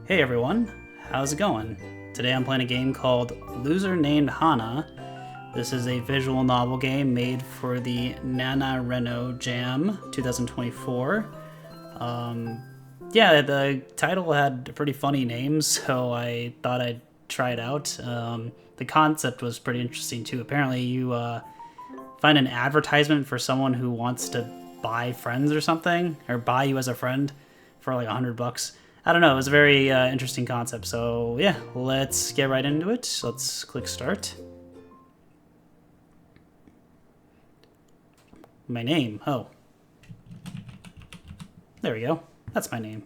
Hey everyone, how's it going? Today I'm playing a game called Loser Named Hana. This is a visual novel game made for the NaNoRenO Jam 2024. Yeah, the title had a pretty funny name, so I thought I'd try it out. The concept was pretty interesting too. Apparently you find an advertisement for someone who wants to buy friends or something, or buy you as a friend for like $100. I don't know, it was a very interesting concept. So yeah, let's get right into it. Let's click start. My name, oh. There we go, that's my name.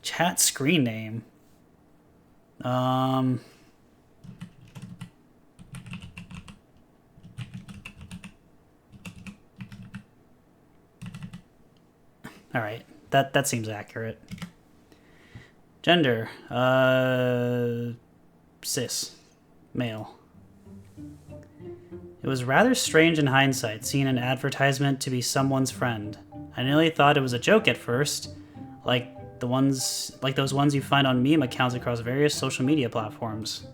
Chat screen name. Alright, that seems accurate. Gender, cis, male. It was rather strange in hindsight, seeing an advertisement to be someone's friend. I nearly thought it was a joke at first, like those ones you find on meme accounts across various social media platforms.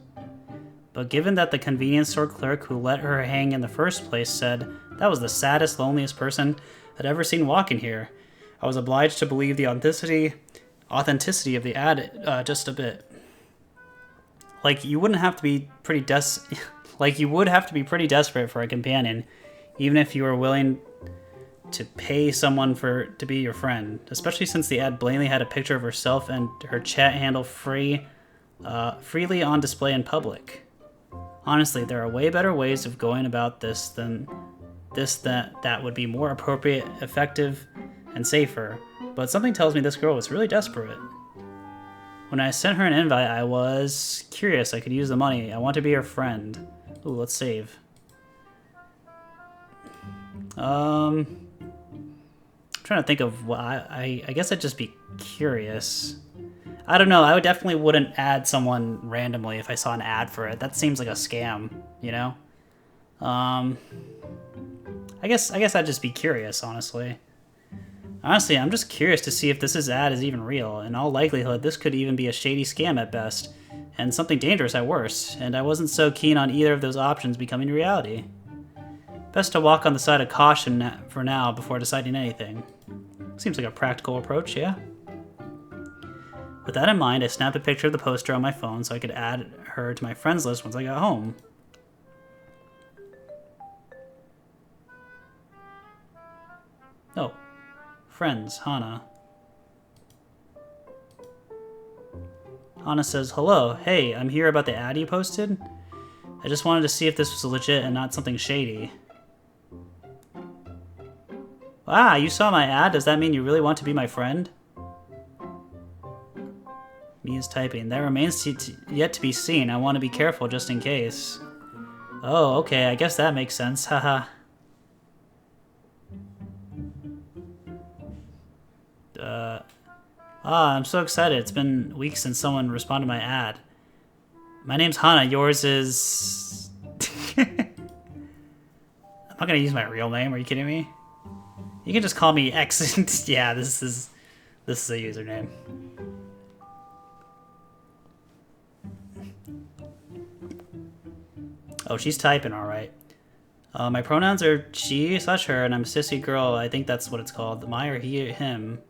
But given that the convenience store clerk who let her hang in the first place said that was the saddest, loneliest person I'd ever seen walking here, I was obliged to believe the authenticity of the ad just a bit. Like you wouldn't have to be pretty you would have to be pretty desperate for a companion, even if you were willing to pay someone to be your friend. Especially since the ad blatantly had a picture of herself and her chat handle freely on display in public. Honestly, there are way better ways of going about this than that would be more appropriate, effective, and safer. But something tells me this girl was really desperate. When I sent her an invite, I was curious I could use the money. I want to be her friend. Ooh, let's save. I'm trying to think of what I guess I'd just be curious. I don't know, I definitely wouldn't add someone randomly if I saw an ad for it. That seems like a scam, you know? I guess I'd just be curious, honestly. Honestly, I'm just curious to see if this ad is even real. In all likelihood, this could even be a shady scam at best, and something dangerous at worst, and I wasn't so keen on either of those options becoming reality. Best to walk on the side of caution for now before deciding anything. Seems like a practical approach, yeah? With that in mind, I snapped a picture of the poster on my phone so I could add her to my friends list once I got home. Oh. Friends, Hana. Hana says, hello, hey, I'm here about the ad you posted. I just wanted to see if this was legit and not something shady. Ah, you saw my ad? Does that mean you really want to be my friend? Me is typing. That remains yet to be seen. I want to be careful just in case. Oh, okay, I guess that makes sense, haha. I'm so excited. It's been weeks since someone responded to my ad. My name's Hana. Yours is... I'm not gonna use my real name. Are you kidding me? You can just call me X. Yeah, this is a username. Oh, she's typing all right. My pronouns are she/her, and I'm a sissy girl. I think that's what it's called. My or he or him.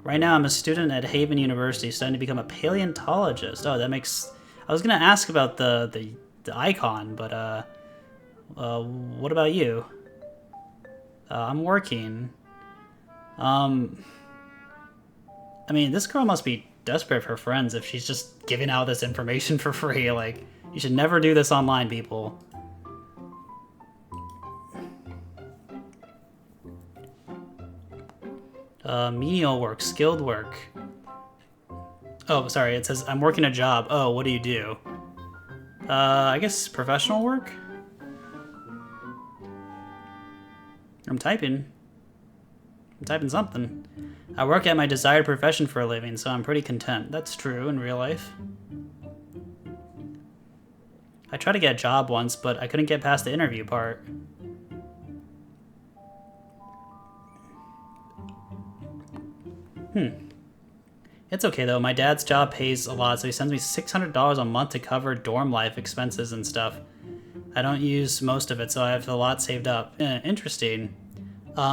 Right now, I'm a student at Haven University, studying to become a paleontologist. Oh, that makes... I was gonna ask about the icon, but what about you? I'm working. I mean, this girl must be desperate for friends if she's just giving out this information for free. Like, you should never do this online, people. Menial work, skilled work. Oh, sorry, it says, I'm working a job. Oh, what do you do? I guess professional work? I'm typing something. I work at my desired profession for a living, so I'm pretty content. That's true in real life. I tried to get a job once, but I couldn't get past the interview part. It's okay though, my dad's job pays a lot, so he sends me $600 a month to cover dorm life expenses and stuff. I don't use most of it, so I have a lot saved up. Interesting.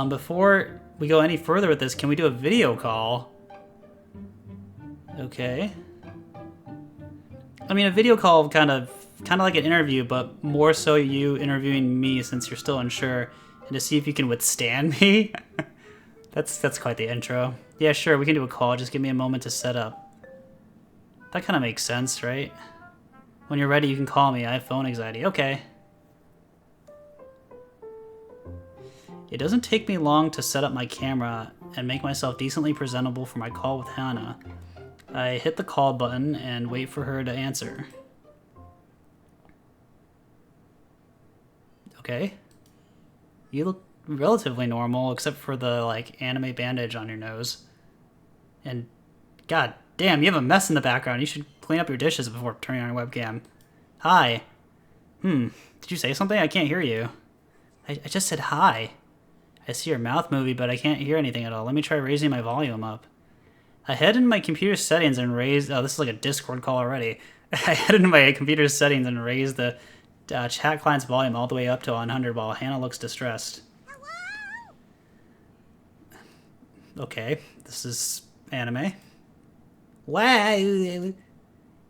Before we go any further with this, can we do a video call? Okay. I mean, a video call kind of like an interview, but more so you interviewing me since you're still unsure, and to see if you can withstand me. That's quite the intro. Yeah, sure, we can do a call. Just give me a moment to set up. That kind of makes sense, right? When you're ready, you can call me. I have phone anxiety. Okay. It doesn't take me long to set up my camera and make myself decently presentable for my call with Hana. I hit the call button and wait for her to answer. Okay. You look relatively normal, except for the, like, anime bandage on your nose. And, god damn, you have a mess in the background. You should clean up your dishes before turning on your webcam. Hi. Did you say something? I can't hear you. I just said hi. I see your mouth moving, but I can't hear anything at all. Let me try raising my volume up. I head into my computer settings and raise... Oh, this is like a Discord call already. I head into my computer settings and raise the chat client's volume all the way up to 100 while Hana looks distressed. Hello? Okay, this is anime. Wow.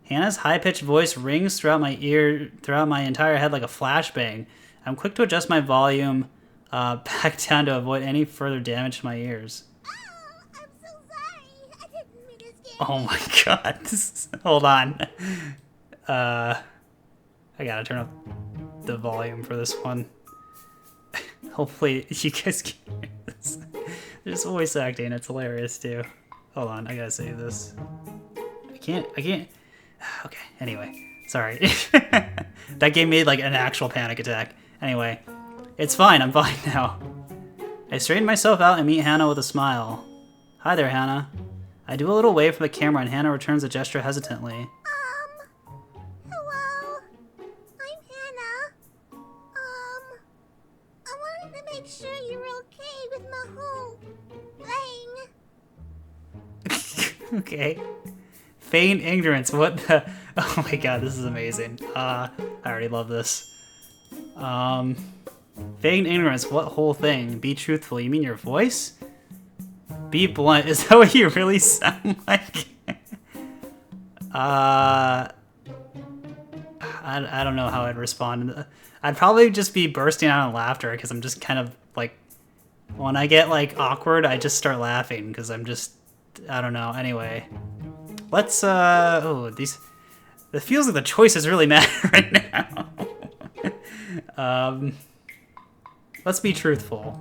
Hana's high-pitched voice rings throughout my entire head like a flashbang. I'm quick to adjust my volume back down to avoid any further damage to my ears. Oh, I'm so sorry. I didn't mean to scare Oh my god. Hold on. I gotta turn up the volume for this one. Hopefully you guys can hear this. There's voice acting, it's hilarious too. Hold on, I gotta save this. I can't. Okay, anyway. Sorry. That gave me like an actual panic attack. Anyway, it's fine, I'm fine now. I straighten myself out and meet Hana with a smile. Hi there, Hana. I do a little wave from the camera and Hana returns the gesture hesitantly. Hello. I'm Hana. I wanted to make sure you're okay with my whole thing. Okay. Feign ignorance, what the... Oh my god, this is amazing. I already love this. Feign ignorance, what whole thing? Be truthful, you mean your voice? Be blunt, is that what you really sound like? I don't know how I'd respond. I'd probably just be bursting out in laughter, because I'm just kind of, like... When I get, like, awkward, I just start laughing, because I'm just... I don't know, anyway. Let's, oh, these... It feels like the choices really matter right now. Let's be truthful.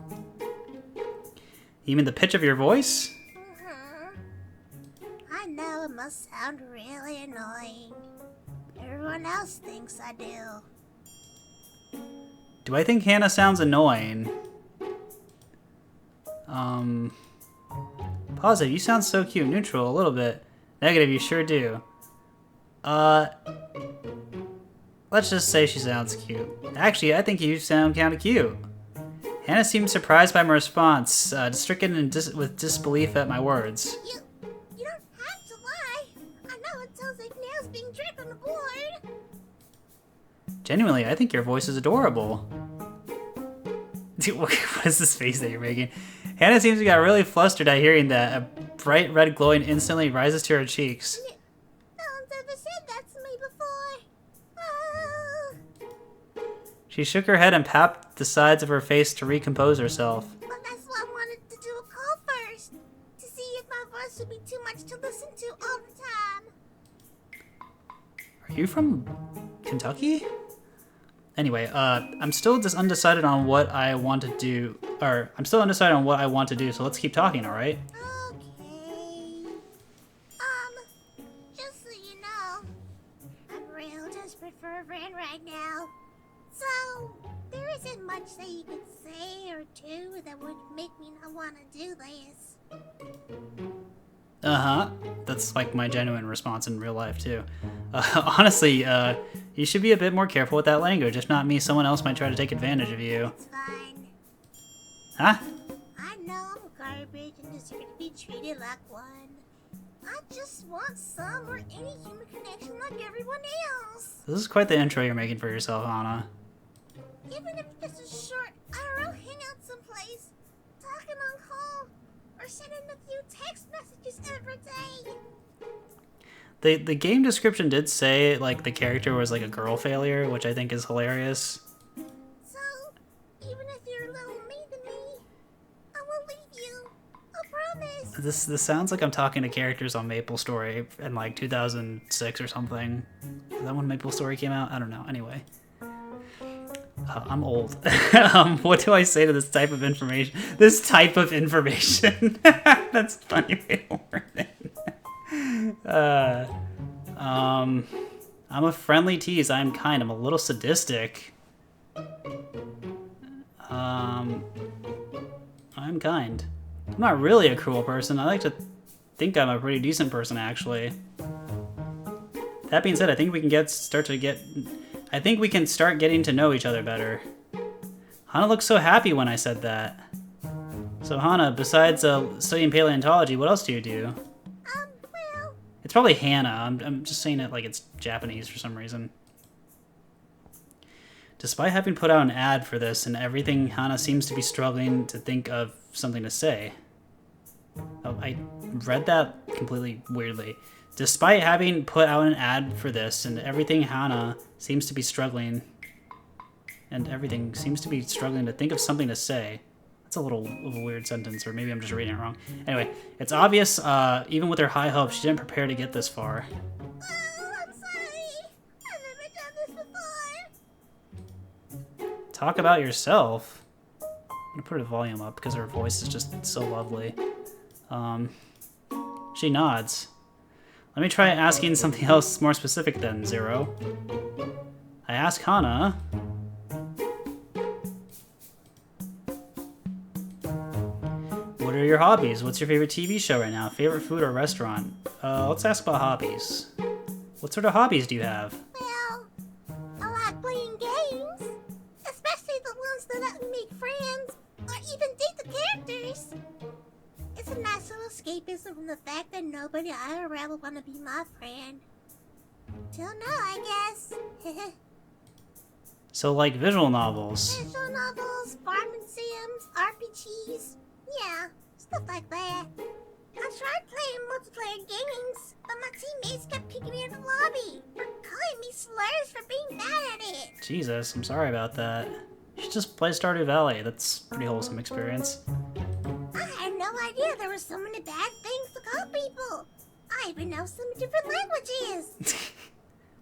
You mean the pitch of your voice? I know it must sound really annoying. Everyone else thinks I do. Do I think Hana sounds annoying? Positive, you sound so cute. Neutral, a little bit. Negative, you sure do. Let's just say she sounds cute. Actually, I think you sound kinda cute. Hana seemed surprised by my response, stricken with disbelief at my words. You don't have to lie. I know it sounds like nails being dripped on the board. Genuinely, I think your voice is adorable. Dude, what is this face that you're making? Hana seems to got really flustered at hearing that. A bright red glowing instantly rises to her cheeks. No one's ever said that to me before. Oh. She shook her head and tapped the sides of her face to recompose herself. Well, that's why I wanted to do a call first. To see if my voice would be too much to listen to all the time. Are you from Kentucky? Anyway, I'm still just undecided on what I want to do. So let's keep talking, alright? Okay. Just so you know, I'm real desperate for a friend right now. So, there isn't much that you could say or do that would make me not want to do this. Uh-huh. That's like my genuine response in real life, too. Honestly, you should be a bit more careful with that language. If not me, someone else might try to take advantage of you. It's fine. Huh? I know I'm garbage and deserve to be treated like one. I just want some or any human connection like everyone else. This is quite the intro you're making for yourself, Hana. Even if it's just a short IRL hangout someplace, talking on call, or sending a few text messages every day. The game description did say like the character was like a girl failure, which I think is hilarious. So, even if you're a little mean to me, I will leave you. I promise. This sounds like I'm talking to characters on MapleStory in like 2006 or something. Is that when MapleStory came out? I don't know. Anyway. I'm old. What do I say to this type of information? This type of information. That's a funny way to word it. I'm a friendly tease. I'm kind. I'm a little sadistic. I'm kind. I'm not really a cruel person. I like to think I'm a pretty decent person, actually. That being said, I think we can start getting to know each other better. Hana looked so happy when I said that. So Hana, besides studying paleontology, what else do you do? Well... It's probably Hana. I'm just saying it like it's Japanese for some reason. Despite having put out an ad for this and everything, Hana seems to be struggling to think of something to say. Oh, I read that completely weirdly. Despite having put out an ad for this and everything, Hana seems to be struggling to think of something to say. That's a little of a weird sentence, or maybe I'm just reading it wrong. Anyway, it's obvious, even with her high hopes, she didn't prepare to get this far. Oh, I'm sorry. I've never done this before. Talk about yourself. I'm gonna put her volume up because her voice is just so lovely. She nods. Let me try asking something else more specific then, Zero. I ask Hana... What are your hobbies? What's your favorite TV show right now? Favorite food or restaurant? Let's ask about hobbies. What sort of hobbies do you have? Well, I like playing games. Especially the ones that let me make friends, or even date the characters. It's a nice little escapism from the fact that nobody IRL will want to be my friend. Till now, I guess. So like visual novels. Visual novels, farming sims, RPGs. Yeah, stuff like that. I tried playing multiplayer games, but my teammates kept kicking me in the lobby or calling me slurs for being bad at it. Jesus, I'm sorry about that. You should just play Stardew Valley. That's a pretty wholesome experience. I had no idea there were so many bad things to call people. I even know some different languages.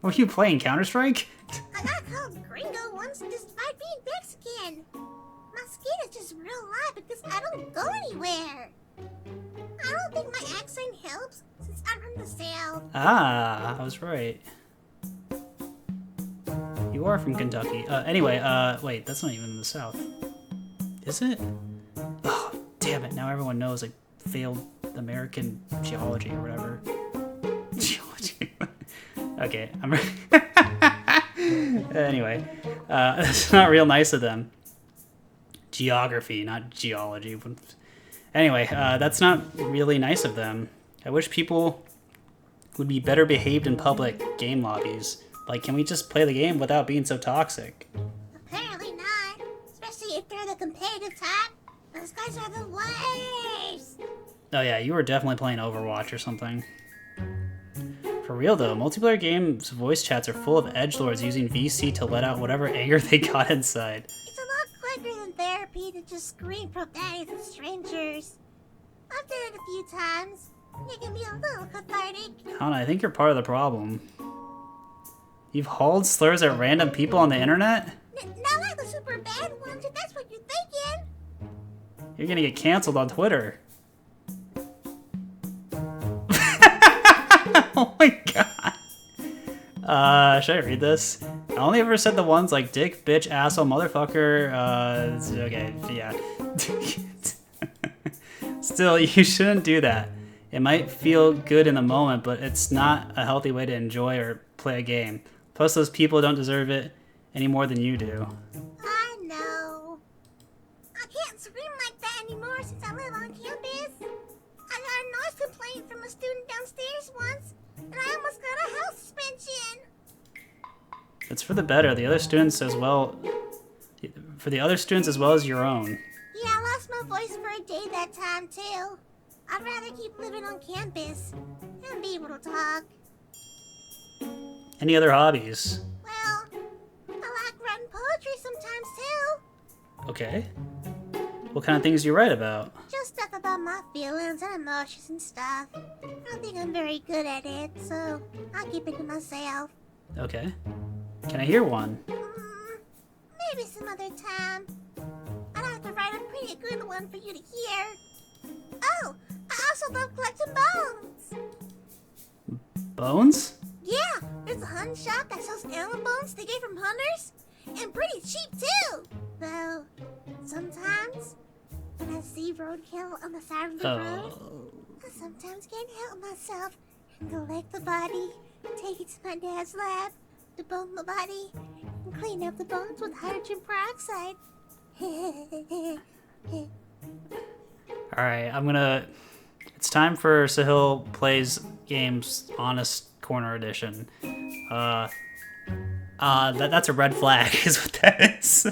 Were you playing Counter-Strike? I got called gringo once despite being Mexican. My skin is just real light because I don't go anywhere. I don't think my accent helps since I'm from the South. Ah, I was right. You are from Kentucky. Anyway, wait, that's not even in the South. Is it? Oh, damn it. Now everyone knows I failed American geology or whatever. Geology. Okay, I'm anyway, that's not real nice of them. Geography, not geology. Anyway, that's not really nice of them. I wish people would be better behaved in public game lobbies. Like, can we just play the game without being so toxic? Apparently not. Especially if they're the competitive type. Those guys are the worst. Oh yeah, you were definitely playing Overwatch or something. For real though, multiplayer games voice chats are full of edgelords using VC to let out whatever anger they got inside. It's a lot quicker than therapy to just scream profanities at strangers. I've done it a few times. It can be a little cathartic. Hana, I think you're part of the problem. You've hauled slurs at random people on the internet? Not like the super bad ones, if that's what you're thinking. You're gonna get canceled on Twitter. Oh my god. Should I read this? I only ever said the ones like dick, bitch, asshole, motherfucker, okay, yeah. Still, you shouldn't do that. It might feel good in the moment, but it's not a healthy way to enjoy or play a game. Plus, those people don't deserve it any more than you do. I know. I can't scream like that anymore since I live on campus. I got a noise complaint from a student downstairs once, and I almost got a house suspension. It's for the better. The other students as well. For the other students as well as your own. Yeah, I lost my voice for a day that time too. I'd rather keep living on campus and be able to talk. Any other hobbies? Well, I like writing poetry sometimes too. Okay. What kind of things do you write about? Just stuff about my feelings and emotions and stuff. I don't think I'm very good at it, so I'll keep it to myself. Okay. Can I hear one? Maybe some other time. I'd have to write a pretty good one for you to hear. Oh, I also love collecting bones. Bones? Yeah, there's a hunt shop that sells animal bones they get from hunters, and pretty cheap too. Though, sometimes, when I see roadkill on the side of the road, I sometimes can't help myself and collect the body, take it to my dad's lab, debone the body, and clean up the bones with hydrogen peroxide. Alright, it's time for Sahil Plays Games Honest Corner Edition. That's a red flag, is what that is.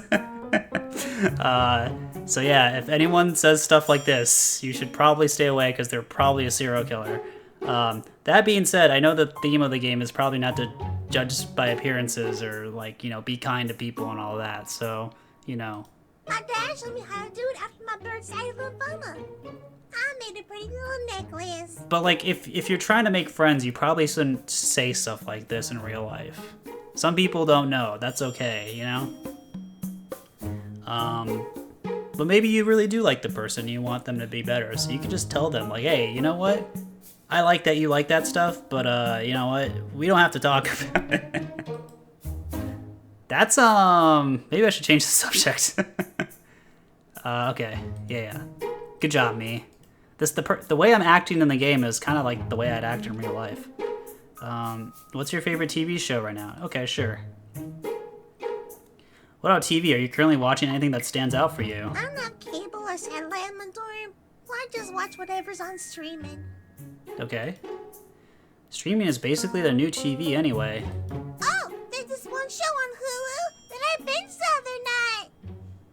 So yeah, if anyone says stuff like this, you should probably stay away because they're probably a serial killer. That being said, I know the theme of the game is probably not to judge by appearances or, like, you know, be kind to people and all that, so, you know. My dad showed me how to do it after my bird died of lymphoma. I made a pretty little necklace. But, like, if you're trying to make friends, you probably shouldn't say stuff like this in real life. Some people don't know. That's okay, you know? But maybe you really do like the person. You want them to be better. So you can just tell them, like, hey, you know what? I like that you like that stuff, but, you know what? We don't have to talk about it. That's, maybe I should change the subject. Okay. Yeah. Good job, me. The way I'm acting in the game is kind of like the way I'd act in real life. What's your favorite TV show right now? Okay, sure. What about TV? Are you currently watching anything that stands out for you? I don't have cable or satellite in my dorm, so I just watch whatever's on streaming. Okay. Streaming is basically the new TV anyway. Oh, there's this one show on Hulu that I binged the other night.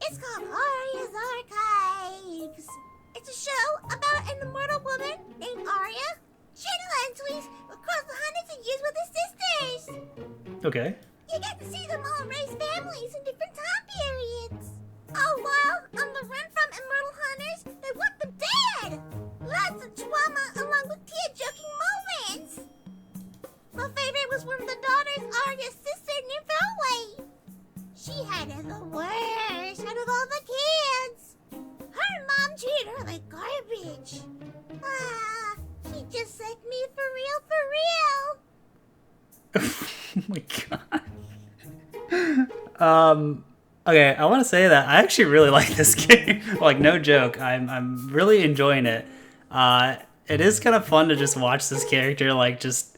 It's called Arya's Archives. It's a show about an immortal woman named Arya. She had entries across the hundreds of years with her sisters. Okay. You get to see them all raise families in different time periods. Oh, while on the run from immortal hunters, they want them dead. Lots of drama along with tear-jerking moments. My favorite was one of the daughters, Arya's sister, named Throwaway. She had it the worst out of all the kids. Her mom treated her like garbage. She just liked me for real. Oh my god. Okay, I want to say that I actually really like this game. Like, no joke. I'm really enjoying it. It is kind of fun to just watch this character, like, just,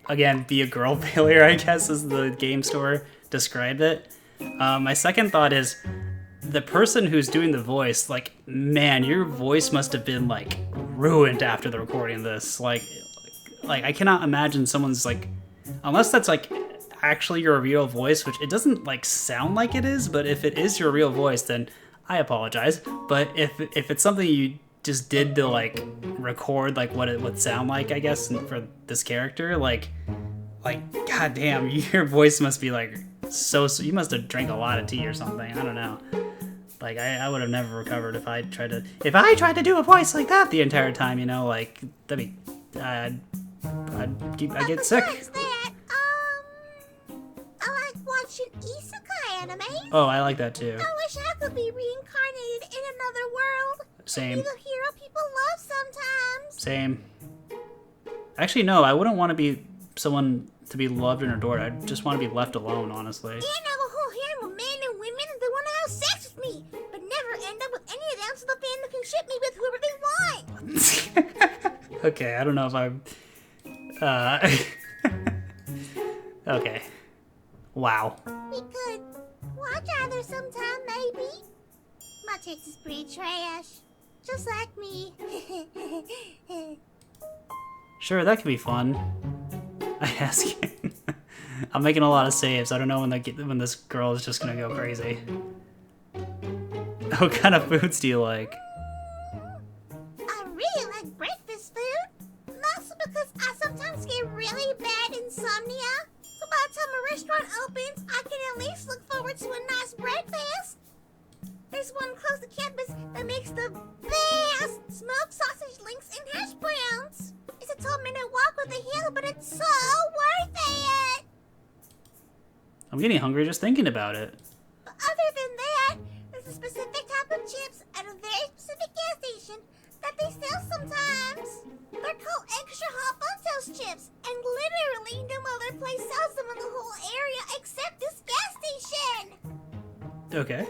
again, be a girl failure, I guess, as the game store described it. My second thought is, the person who's doing the voice, like, man, your voice must have been, like, ruined after the recording of this. Like, I cannot imagine someone's, like, unless that's, like, actually your real voice, which it doesn't, like, sound like it is, but if it is your real voice, then I apologize. But if it's something you just did to, like, record, like, what it would sound like, I guess, for this character, like, goddamn, your voice must be, like, so you must have drank a lot of tea or something. I don't know. Like, I would have never recovered if I tried to do a voice like that the entire time, you know, like, that'd be, I'd get sick. Besides that, I like watching isekai anime. Oh, I like that too. I wish I could be reincarnated in another world. Same. Be the hero people love sometimes. Same. Actually, no, I wouldn't want to be someone to be loved and adored. I just want to be left alone, honestly. And I have a whole harem of men and women that want to have sex with me, but never end up with any of them, so the fandom can ship me with whoever they want. Okay, I don't know if I'm... Okay. Wow. We could watch either sometime, maybe. My Politics is pretty trash. Just like me. Sure, that could be fun. I ask you. I'm making a lot of saves. I don't know when this girl is just gonna go crazy. What kind of foods do you like? I really like breakfast food. Mostly because I sometimes get really bad insomnia. So by the time a restaurant opens, I can at least look forward to a nice breakfast. There's one close to campus that makes the best smoked sausage links and hash browns. It's a 12-minute walk with a hill, but it's so worth it. I'm getting hungry just thinking about it. But other than that, there's a specific type of chips at a very specific gas station that they sell sometimes. They're called extra hot Buntos chips, and literally no other place sells them in the whole area except this gas station. Okay.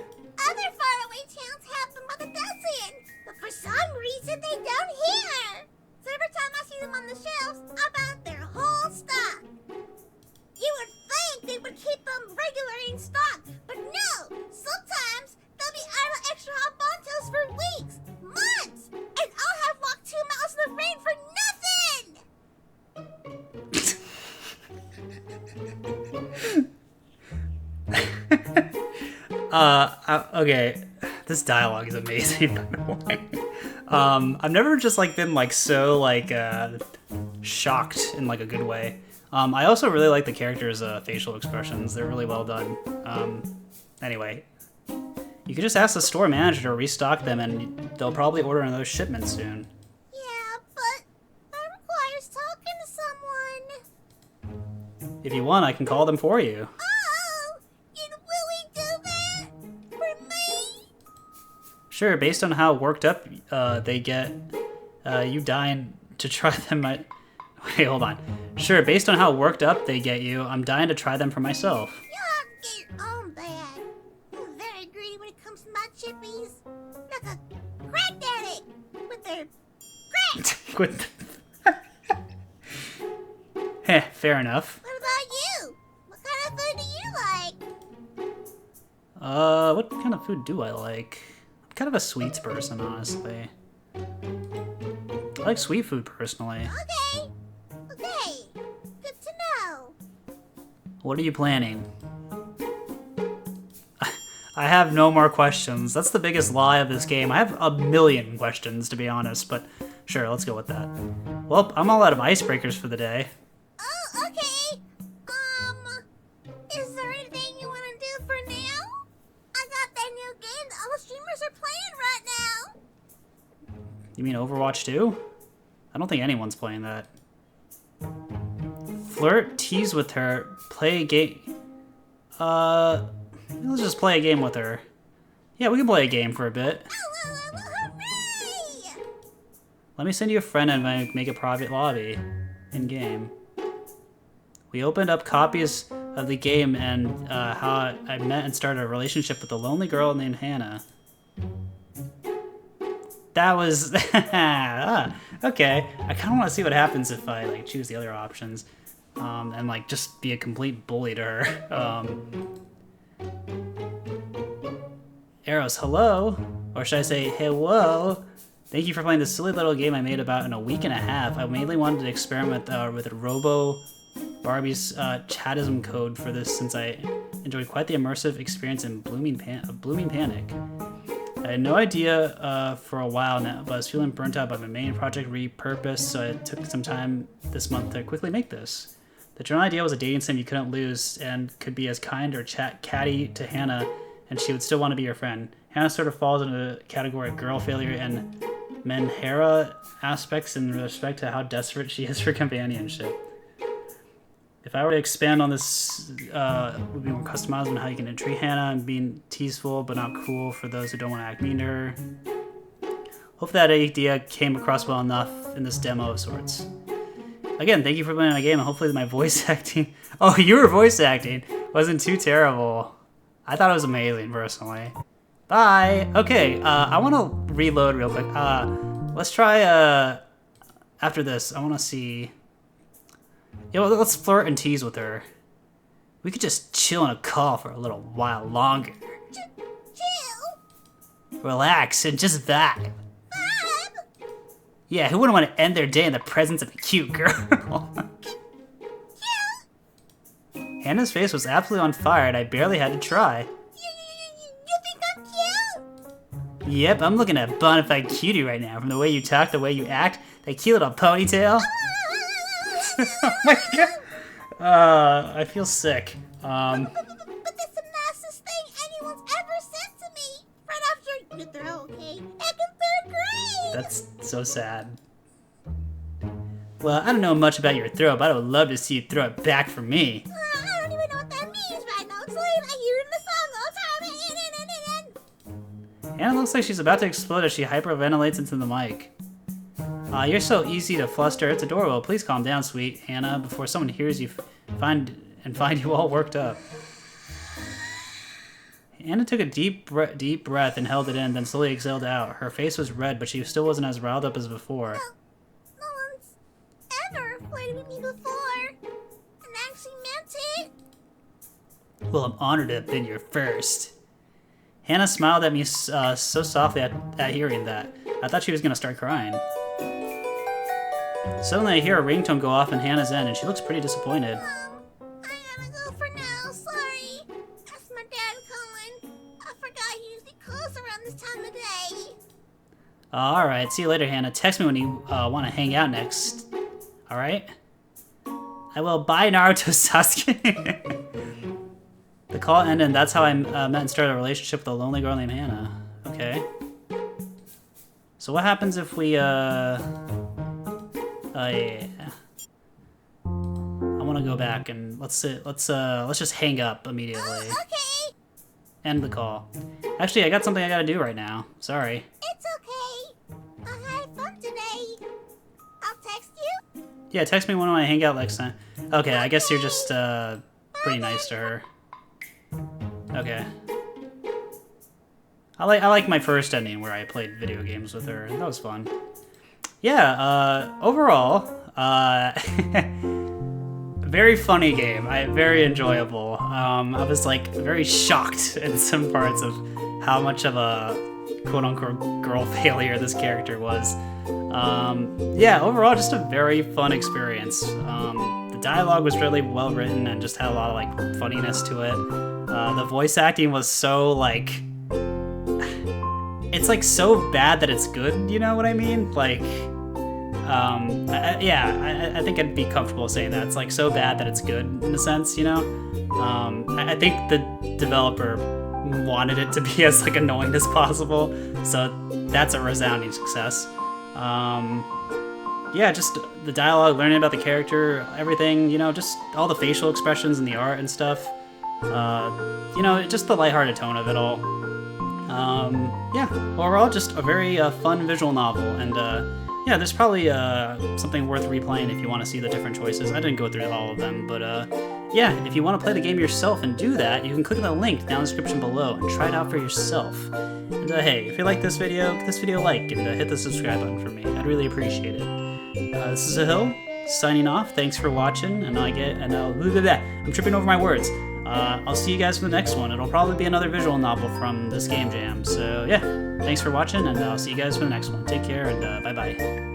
Other faraway towns have them by the dozen, but for some reason they don't here. So every time I see them on the shelves, I buy their whole stock. You would think they would keep them regular in stock, but no. Sometimes they'll be out of extra hot Buntos for weeks, months, and I'll have walked 2 miles in the rain for nothing. Okay. This dialogue is amazing, by the way. I've never just been so shocked in a good way. I also really like the characters' facial expressions. They're really well done. Anyway, you could just ask the store manager to restock them, and they'll probably order another shipment soon. Yeah, but that requires talking to someone. If you want, I can call them for you. Oh, you'd really do that for me? Sure, based on how worked up they get, you dying to try them. Wait, hold on. Sure, based on how worked up they get you, I'm dying to try them for myself. You have to get your own bag. You're very greedy when it comes to my chippies. Like a crack addict with their crack. Heh, fair enough. What about you? What kind of food do you like? What kind of food do I like? I'm kind of a sweets person, honestly. I like sweet food, personally. Okay. Good to know. What are you planning? I have no more questions. That's the biggest lie of this game. I have a million questions, to be honest, but sure, let's go with that. Well, I'm all out of icebreakers for the day. Oh, okay. Is there anything you want to do for now? I got that new game that all the streamers are playing right now. You mean Overwatch 2? I don't think anyone's playing that. Flirt, tease with her, play a game. Let's just play a game with her. Yeah, we can play a game for a bit. Hooray! Let me send you a friend and make a private lobby in game. We opened up copies of the game and how I met and started a relationship with a lonely girl named Hana. That was okay. I kind of want to see what happens if I choose the other options, and just be a complete bully to her. Eros, hello, or should I say hello? Thank you for playing this silly little game I made about in a week and a half. I mainly wanted to experiment with Robo Barbie's chatism code for this, since I enjoyed quite the immersive experience in Blooming Panic. I had no idea for a while now, but I was feeling burnt out by my main project repurposed, so I took some time this month to quickly make this. The general idea was a dating sim you couldn't lose and could be as kind or catty to Hana, and she would still want to be your friend. Hana sort of falls into the category of girl failure and Menhera aspects in respect to how desperate she is for companionship. If I were to expand on this, it would be more customized on how you can treat Hana and being teaseful but not cruel for those who don't want to act mean to her. Hope that idea came across well enough in this demo of sorts. Again, thank you for playing my game, and hopefully my voice acting... Oh, you were voice acting! Wasn't too terrible. I thought it was amazing, personally. Bye! Okay, I want to reload real quick. Let's try, after this, I want to see... let's flirt and tease with her. We could just chill in a call for a little while longer. Chill? Relax and just vibe. Bob! Yeah, who wouldn't want to end their day in the presence of a cute girl? Hannah's face was absolutely on fire and I barely had to try. You think I'm cute? Yep, I'm looking at a bonafide cutie right now. From the way you talk, the way you act, that cute little ponytail. Oh my god. I feel sick. But that's the nicest thing anyone's ever said to me. Right after you throw, okay? Back in 3rd grade. That's so sad. Well, I don't know much about your throw, but I would love to see you throw it back for me. I don't even know what that means right now. It's late. I hear it in the song all the time. Hannah looks like she's about to explode as she hyperventilates into the mic. You're so easy to fluster. It's adorable. Please calm down, sweet Hannah, before someone hears you find you all worked up. Hannah took a deep breath and held it in, then slowly exhaled out. Her face was red, but she still wasn't as riled up as before. No one's ever flirted with me before. And actually meant it. Well, I'm honored to have been your first. Hannah smiled at me so softly at hearing that. I thought she was going to start crying. Suddenly I hear a ringtone go off in Hannah's end, and she looks pretty disappointed. I gotta go for now. Sorry. That's my dad calling. I forgot he usually calls around this time of day. Alright, see you later, Hannah. Text me when you want to hang out next. Alright? I will. Bye, Naruto Sasuke. The call ended, and that's how I met and started a relationship with a lonely girl named Hannah. Okay. So what happens if we, yeah. I want to go back and let's just hang up immediately. Okay. End the call. Actually, I got something I gotta do right now. Sorry. It's okay. I had fun today. I'll text you. Yeah, text me when I hang out next time. Okay, I guess you're just pretty nice to her. Okay. I like my first ending where I played video games with her. That was fun. Yeah, overall, very funny game. Very enjoyable. I was like very shocked in some parts of how much of a quote-unquote girl failure this character was. Yeah, overall, just a very fun experience. The dialogue was really well written and just had a lot of like funniness to it. The voice acting was so like, it's like so bad that it's good. You know what I mean? Like, I think I'd be comfortable saying that. It's like so bad that it's good in a sense, you know? I think the developer wanted it to be as like annoying as possible, so that's a resounding success. Yeah, just the dialogue, learning about the character, everything, you know, just all the facial expressions and the art and stuff. You know, just the lighthearted tone of it all. Yeah, overall, just a very fun visual novel, and yeah, there's probably something worth replaying if you want to see the different choices. I didn't go through all of them, but yeah, if you want to play the game yourself and do that, you can click the link down in the description below and try it out for yourself. And hey, if you like this video, give this video a like and hit the subscribe button for me. I'd really appreciate it. This is Hill signing off. Thanks for watching, and I'm tripping over my words. I'll see you guys for the next one. It'll probably be another visual novel from this game jam. So yeah, thanks for watching, and I'll see you guys for the next one. Take care, and bye-bye.